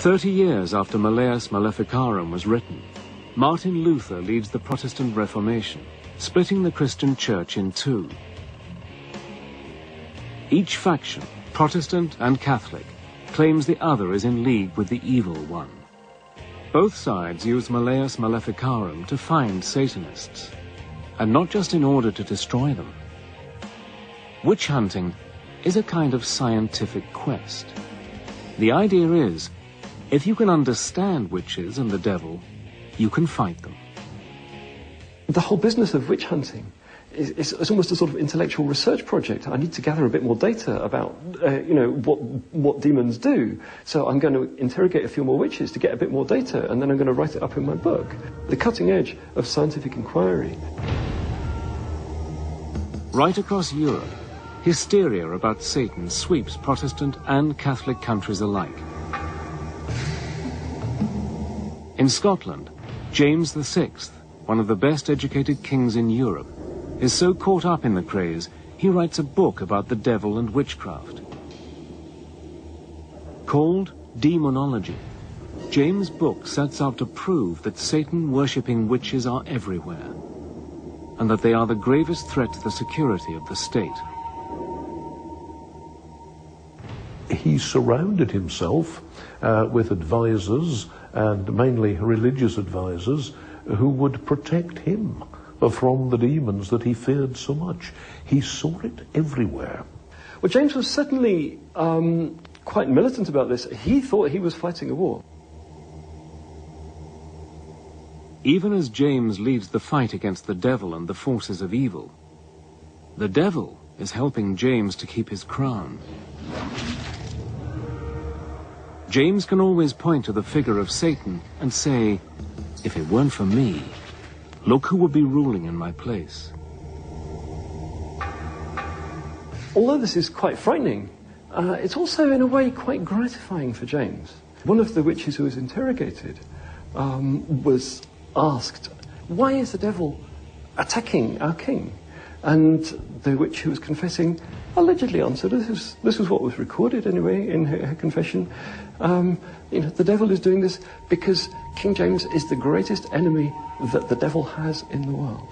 30 years after Malleus Maleficarum was written, Martin Luther leads the Protestant Reformation, splitting the Christian Church in two. Each faction, Protestant and Catholic, claims the other is in league with the evil one. Both sides use Malleus Maleficarum to find Satanists, and not just in order to destroy them. Witch hunting is a kind of scientific quest. The idea is, if you can understand witches and the devil, you can fight them. The whole business of witch hunting is almost a sort of intellectual research project. I need to gather a bit more data about, what demons do. So I'm going to interrogate a few more witches to get a bit more data, and then I'm going to write it up in my book. The cutting edge of scientific inquiry. Right across Europe, hysteria about Satan sweeps Protestant and Catholic countries alike. In Scotland, James VI, one of the best educated kings in Europe, is so caught up in the craze, he writes a book about the devil and witchcraft. Called Demonology, James' book sets out to prove that Satan-worshipping witches are everywhere, and that they are the gravest threat to the security of the state. He surrounded himself with advisors, and mainly religious advisors, who would protect him from the demons that he feared so much. He saw it everywhere. Well, James was certainly quite militant about this. He thought he was fighting a war. Even as James leads the fight against the devil and the forces of evil, the devil is helping James to keep his crown. James can always point to the figure of Satan and say, if it weren't for me, look who would be ruling in my place. Although this is quite frightening, it's also in a way quite gratifying for James. One of the witches who was interrogated was asked, why is the devil attacking our king? And the witch who was confessing allegedly answered, this was what was recorded anyway in her confession, the devil is doing this because King James is the greatest enemy that the devil has in the world.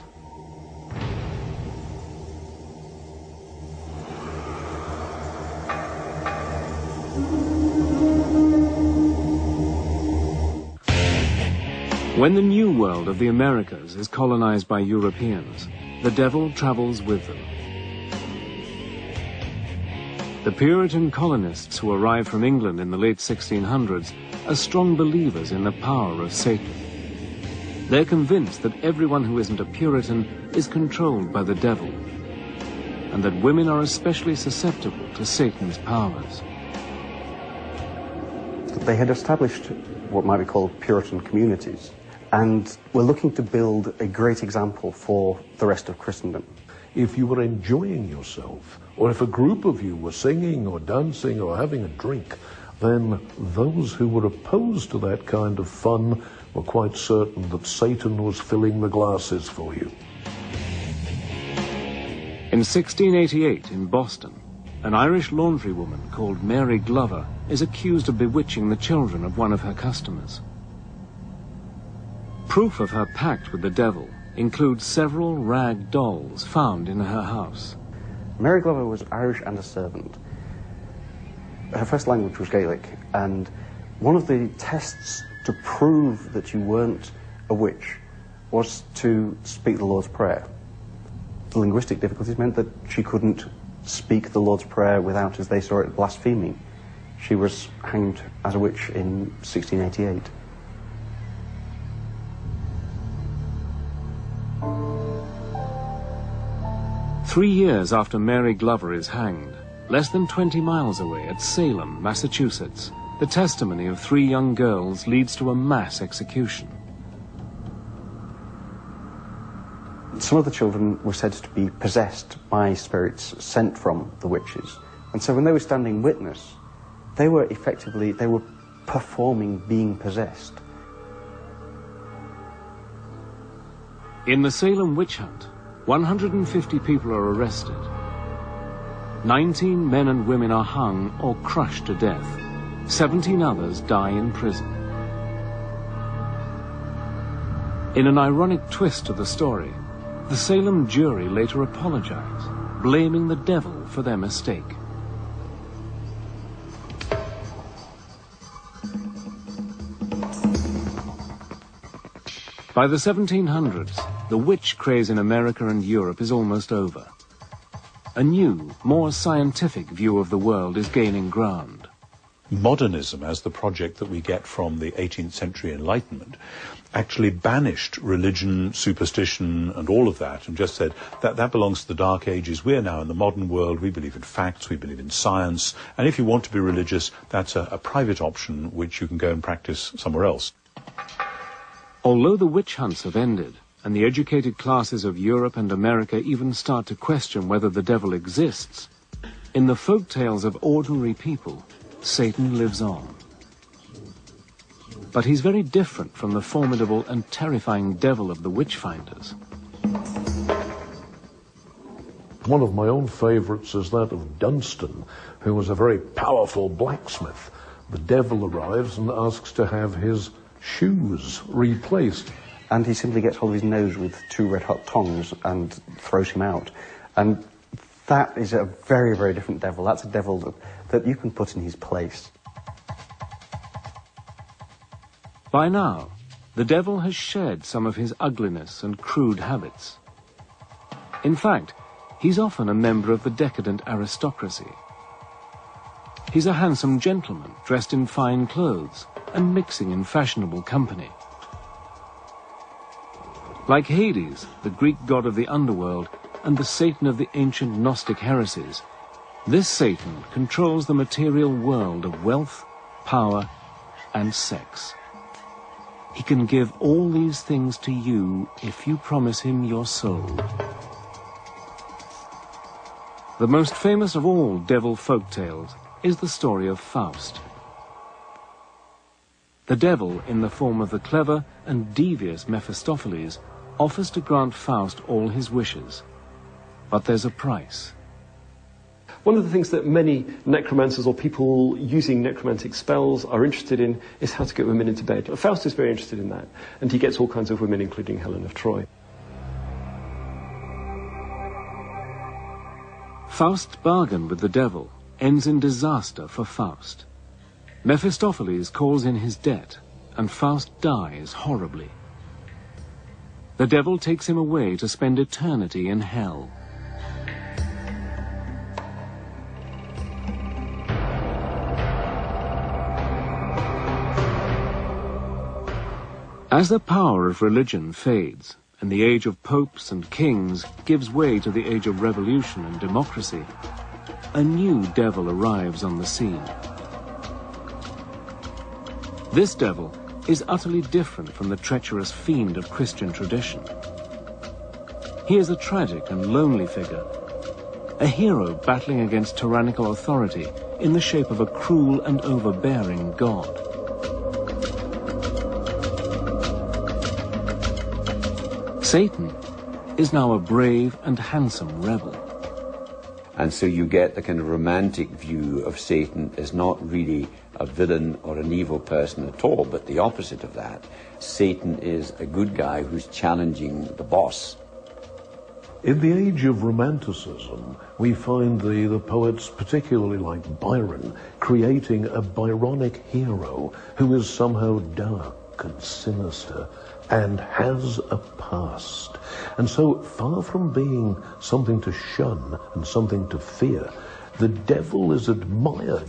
When the New World of the Americas is colonized by Europeans, the devil travels with them. The Puritan colonists who arrived from England in the late 1600s are strong believers in the power of Satan. They're convinced that everyone who isn't a Puritan is controlled by the devil, and that women are especially susceptible to Satan's powers. They had established what might be called Puritan communities, and were looking to build a great example for the rest of Christendom. If you were enjoying yourself, or if a group of you were singing or dancing or having a drink, then those who were opposed to that kind of fun were quite certain that Satan was filling the glasses for you. In 1688 in Boston, an Irish laundrywoman called Mary Glover is accused of bewitching the children of one of her customers. Proof of her pact with the devil includes several rag dolls found in her house. Mary Glover was Irish and a servant. Her first language was Gaelic, and one of the tests to prove that you weren't a witch was to speak the Lord's Prayer. The linguistic difficulties meant that she couldn't speak the Lord's Prayer without, as they saw it, blaspheming. She was hanged as a witch in 1688. Three years after Mary Glover is hanged, less than 20 miles away at Salem, Massachusetts, the testimony of 3 young girls leads to a mass execution. Some of the children were said to be possessed by spirits sent from the witches. And so when they were standing witness, they were performing being possessed. In the Salem witch hunt, 150 people are arrested. 19 men and women are hung or crushed to death. 17 others die in prison. In an ironic twist to the story, the Salem jury later apologized, blaming the devil for their mistake. By the 1700s, the witch craze in America and Europe is almost over. A new, more scientific view of the world is gaining ground. Modernism, as the project that we get from the 18th century Enlightenment, actually banished religion, superstition, and all of that, and just said that that belongs to the Dark Ages. We're now in the modern world. We believe in facts. We believe in science. And if you want to be religious, that's a private option which you can go and practice somewhere else. Although the witch hunts have ended, and the educated classes of Europe and America even start to question whether the devil exists, in the folk tales of ordinary people, Satan lives on. But he's very different from the formidable and terrifying devil of the witch-finders. One of my own favourites is that of Dunstan, who was a very powerful blacksmith. The devil arrives and asks to have his shoes replaced. And he simply gets hold of his nose with 2 red-hot tongs and throws him out. And that is a very, very different devil. That's a devil that you can put in his place. By now, the devil has shed some of his ugliness and crude habits. In fact, he's often a member of the decadent aristocracy. He's a handsome gentleman dressed in fine clothes and mixing in fashionable company. Like Hades, the Greek god of the underworld, and the Satan of the ancient Gnostic heresies, this Satan controls the material world of wealth, power, and sex. He can give all these things to you if you promise him your soul. The most famous of all devil folk tales is the story of Faust. The devil, in the form of the clever and devious Mephistopheles, offers to grant Faust all his wishes. But there's a price. One of the things that many necromancers or people using necromantic spells are interested in is how to get women into bed. Faust is very interested in that, and he gets all kinds of women, including Helen of Troy. Faust's bargain with the devil ends in disaster for Faust. Mephistopheles calls in his debt, and Faust dies horribly. The devil takes him away to spend eternity in hell. As the power of religion fades, and the age of popes and kings gives way to the age of revolution and democracy, a new devil arrives on the scene. This devil is utterly different from the treacherous fiend of Christian tradition. He is a tragic and lonely figure, a hero battling against tyrannical authority in the shape of a cruel and overbearing god. Satan is now a brave and handsome rebel. And so you get the kind of romantic view of Satan as not really a villain or an evil person at all, but the opposite of that. Satan is a good guy who's challenging the boss. In the age of Romanticism, we find the poets, particularly like Byron, creating a Byronic hero who is somehow dark and sinister and has a past. And so, far from being something to shun and something to fear, the devil is admired.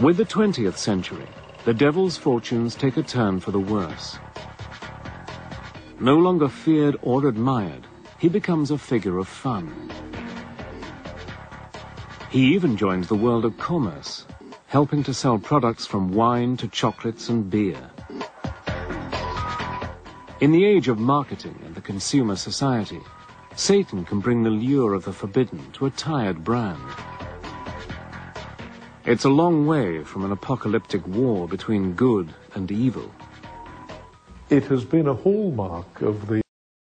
With the 20th century, the devil's fortunes take a turn for the worse. No longer feared or admired, he becomes a figure of fun. He even joins the world of commerce, helping to sell products from wine to chocolates and beer. In the age of marketing and the consumer society, Satan can bring the lure of the forbidden to a tired brand. It's a long way from an apocalyptic war between good and evil. It has been a hallmark of the